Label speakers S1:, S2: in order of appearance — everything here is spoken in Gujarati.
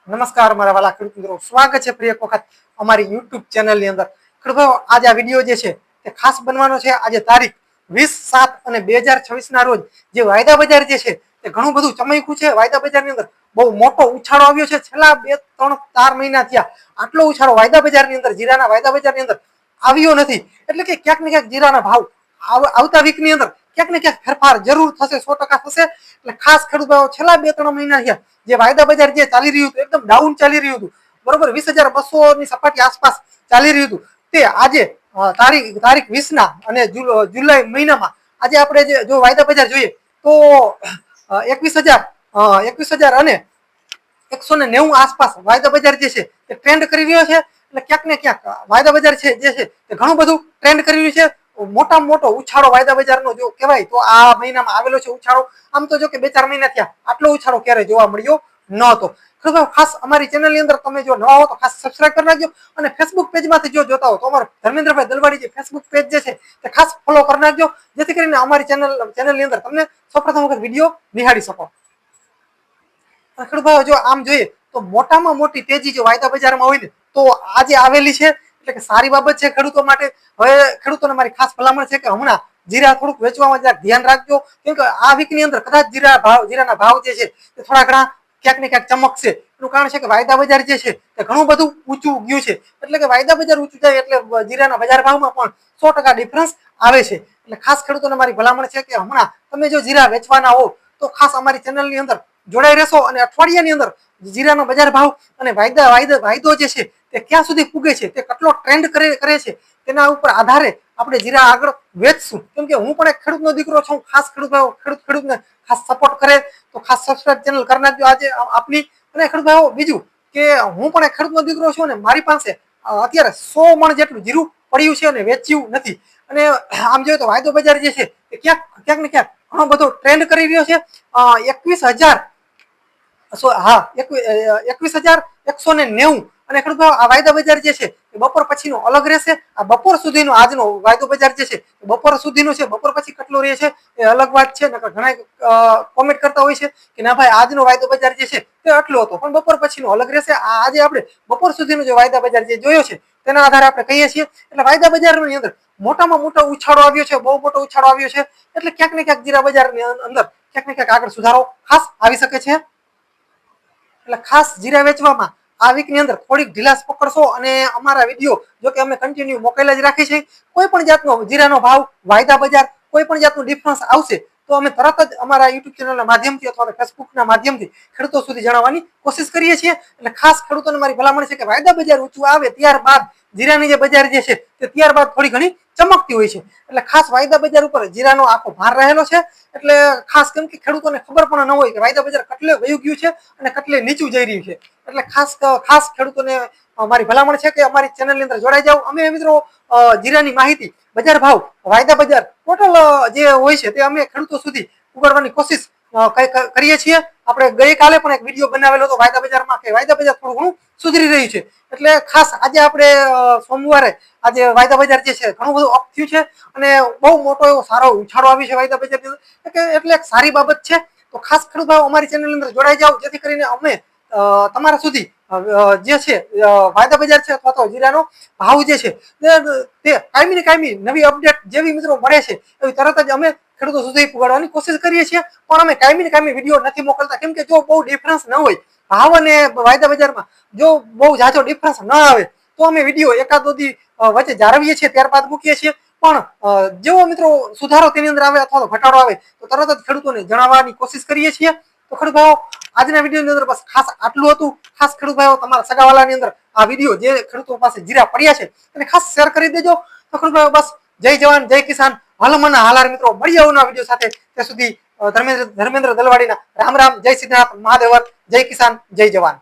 S1: નમસ્કાર મારા વાલા ખેડૂત મિત્રો, સ્વાગત છે ફરી એક વખત અમારી યુટ્યુબ ચેનલની અંદર. ખેડૂતો, આજે આ વિડીયો જે છે તે ખાસ બનવાનો છે. આજે તારીખ 20/7/2026 ના રોજ જે વાયદા બજાર જે છે તે ઘણું બધું ચમક્યું છે. વાયદા બજારની અંદર બહુ મોટો ઉછાળો આવ્યો છે. છેલ્લા 2-3-4 મહિના થયા આટલો ઉછાળો વાયદા બજારની અંદર, જીરાના વાયદા બજારની અંદર આવ્યો નથી. એટલે કે ક્યાંક ને ક્યાંક જીરાના ભાવ આવતા વીકની અંદર ક્યાંક ને ક્યાંક ફેરફાર જરૂર થશે, 100% થશે. એટલે ખાસ ખેડૂતો, છેલ્લા 2-3 મહિના થયા જે વાયદા બજાર જે ચાલી રહ્યું હતું, એકદમ ડાઉન ચાલી રહ્યું હતું, બરોબર, 20,200 ની સપાટી આસપાસ ચાલી રહ્યું હતું, તે આજે તારીખ 20 અને જુલાઈ મહિનામાં આજે આપણે જો વાયદા બજાર જોઈએ તો 21,000 અને 190 આસપાસ વાયદા બજાર જે છે તે ટ્રેન્ડ કરી રહ્યો છે. એટલે ક્યાંક ને ક્યાંક વાયદા બજાર છે જે છે તે ઘણું બધું ટ્રેન્ડ કરી રહ્યું છે. મોટામાં મોટો ઉછાળો વાયદા બજારનો જો કહેવાય તો આ મહિનામાં આવેલો છે ઉછાળો. આમ તો જો કે 2-4 મહિના થયા આટલો ઉછાળો ક્યારે જોવા મળ્યો ન હતો. ખાસ અમારી ચેનલની અંદર તમે જો નવા હો તો ખાસ સબસ્ક્રાઇબ કરી નાખજો, અને ફેસબુક પેજમાંથી જો જોતા હો તો અમારો ધર્મેન્દ્રભાઈ દલવાડી જે ફેસબુક પેજ જે છે તે ખાસ ફોલો કરી નાખજો, જેથી કરીને અમારી ચેનલની અંદર તમને સૌપ્રથમ વખત વિડીયો નિહાળી શકો. ખેડૂત જો આમ જોઈએ તો મોટામાં મોટી તેજી જો વાયદા બજારમાં હોય ને તો આજે આવેલી છે. એટલે કે સારી બાબત છે ખેડૂતો માટે. હવે ખેડૂતોને મારી ખાસ ભલામણ છે કે હમણાં જીરા થોડુંક વેચવામાં જરાક ધ્યાન રાખજો, કેમ કે આ વીકની અંદર કદાચ જીરાના ભાવ જે છે તે થોડા ઘણા ક્યાંક ને ક્યાંક ચમકશે. એનું કારણ છે કે વાયદા બજાર જે છે તે ઘણું બધું ઊંચું ગયું છે. એટલે કે વાયદા બજાર ઊંચું જાય એટલે જીરાના બજાર ભાવમાં પણ 100% ડિફરન્સ આવે છે. એટલે ખાસ ખેડૂતોને મારી ભલામણ છે કે હમણાં તમે જો જીરા વેચવાના હો તો ખાસ અમારી ચેનલની અંદર જોડાઈ રહેશો, અને અઠવાડિયાની અંદર જીરાનો બજાર ભાવ અને વાયદો જે છે તે ક્યાં સુધી પૂગે છે, તે કેટલો ટ્રેન્ડ કરે છે, તેના ઉપર આધારે આપણે જીરા આગળ વેચશું. કેમ કે હું પણ એક ખેડૂતનો દીકરો છું. ખાસ ખેડૂતને ખાસ સપોર્ટ કરે તો ખાસ સબસ્ક્રાઇબ ચેનલ કરી નાખજો આજે આપની. અને ખેડૂત બીજું કે હું પણ એક ખેડૂતનો દીકરો છું અને મારી પાસે અત્યારે 100 મણ જેટલું જીરું પડ્યું છે અને વેચ્યું નથી. અને આમ જોઈએ તો વાયદો બજાર જે છે તે ક્યાંક ને ક્યાંક ઘણો બધો ટ્રેન્ડ કરી રહ્યો છે. 21,190 અને ખેડૂતો આ વાયદા બજાર જે છે એ બપોર પછીનો અલગ રહેશે. આ બપોર સુધીનો આજનો વાયદો બજાર જે છે બપોર સુધીનો છે. બપોર પછી કેટલો રહે છે એ અલગ વાત છે. ઘણા કોમેન્ટ કરતા હોય છે કે ના ભાઈ આજનો વાયદો બજાર જે છે તે આટલો હતો, પણ બપોર પછીનો અલગ રહેશે. આજે આપણે બપોર સુધીનો જે વાયદા બજાર જે જોયો છે તેના આધારે આપણે કહીએ છીએ. એટલે વાયદા બજારની અંદર મોટામાં મોટો ઉછાળો આવ્યો છે, બહુ મોટો ઉછાળો આવ્યો છે. એટલે ક્યાંક ને ક્યાંક જીરા બજારની અંદર ક્યાંક ને ક્યાંક આગળ સુધારો ખાસ આવી શકે છે. એટલે ખાસ જીરા વેચવામાં આ વીકની અંદર થોડીક ઢીલાસ પકડશો, અને અમારા વિડીયો જો કે અમે કન્ટિન્યુ મોકલેલા જ રાખી છે. કોઈ પણ જાતનો જીરાનો ભાવ, વાયદા બજાર, કોઈ પણ જાતનું ડિફરન્સ આવશે તો અમે તરત જ અમારા યુટ્યુબ ચેનલના માધ્યમથી અથવા ફેસબુકના માધ્યમથી ખેડૂતો સુધી જણાવવાની કોશિશ કરીએ છીએ. એટલે ખાસ ખેડૂતોને મારી ભલામણ છે કે વાયદા બજાર ઊંચું આવે ત્યારબાદ જીરાની જે બજાર જે છે તે ત્યારબાદ થોડી ઘણી ચમકતી હોય છે. એટલે ખાસ વાયદા બજાર ઉપર જીરાનો આખો ભાર રહેલો છે. એટલે ખાસ કેમ કે ખેડૂતોને ખબર પણ ન હોય કે વાયદા બજાર કેટલે વયું ગયું છે અને કેટલે નીચું જઈ રહ્યું છે. એટલે ખાસ ખેડૂતોને મારી ભલામણ છે કે અમારી ચેનલની અંદર જોડાઈ જાવ. અમે મિત્રો જીરાની માહિતી, બજાર ભાવ, વાયદા બજાર ટોટલ જે હોય છે તે અમે ખેડૂતો સુધી ઉગાડવાની કોશિશ કરીએ છીએ. આપણે ગઈકાલે પણ એક વિડીયો બનાવેલો હતો વાયદા બજારમાં, કે વાયદા બજાર થોડું ઘણું સુધરી રહ્યું છે. એટલે ખાસ આજે આપણે સોમવારે આજે વાયદા બજાર જે છે ઘણું બધું અપ થયું છે, અને બહુ મોટો એવો સારો ઉછાળો આવ્યો છે વાયદા બજારની અંદર. એટલે એક સારી બાબત છે. તો ખાસ ખેડૂત ભાઈઓ અમારી ચેનલની અંદર જોડાઈ જાવ, જેથી કરીને અમે તમારા સુધી જે છે વાયદા બજાર છે અથવા તો જીરાનો ભાવ જે છે તે કાયમી નવી અપડેટ જેવી મિત્રો મળે છે એવી તરત જ અમે ખેડૂતો સુધી પુગાડવાની કોશિશ કરીએ છીએ. પણ અમે કાયમી વિડીયો નથી મોકલતા, કેમ કે જો બહુ ડિફરન્સ ન હોય ભાવ અને વાયદા બજારમાં, જો બહુ ઝાઝો ડિફરન્સ ન આવે તો અમે વિડીયો એકાદો દી વચ્ચે જાળવીએ છીએ, ત્યારબાદ મૂકીએ છીએ. પણ જેવો મિત્રો સુધારો તેની અંદર આવે અથવા તો ઘટાડો આવે તો તરત જ ખેડૂતોને જણાવવાની કોશિશ કરીએ છીએ. તો ખેડૂત ભાઈઓ, આજના વિડીયોની અંદર બસ ખાસ આટલું હતું. ખાસ ખેડૂત ભાઈઓ, તમારા સગાવાલાની અંદર આ વિડીયો જે ખેડૂતો પાસે જીરા પડ્યા છે એને ખાસ શેર કરી દેજો. તો ખેડૂત ભાઈઓ, બસ જય જવાન જય કિસાન, હાલમાના હાલાર મિત્રો. મળીએ આવના વિડીયો સાથે. ત્યાં સુધી ધર્મેન્દ્ર દલવાડીના રામ રામ, જય સિદ્ધનાથ મહાદેવર, જય કિસાન જય જવાન.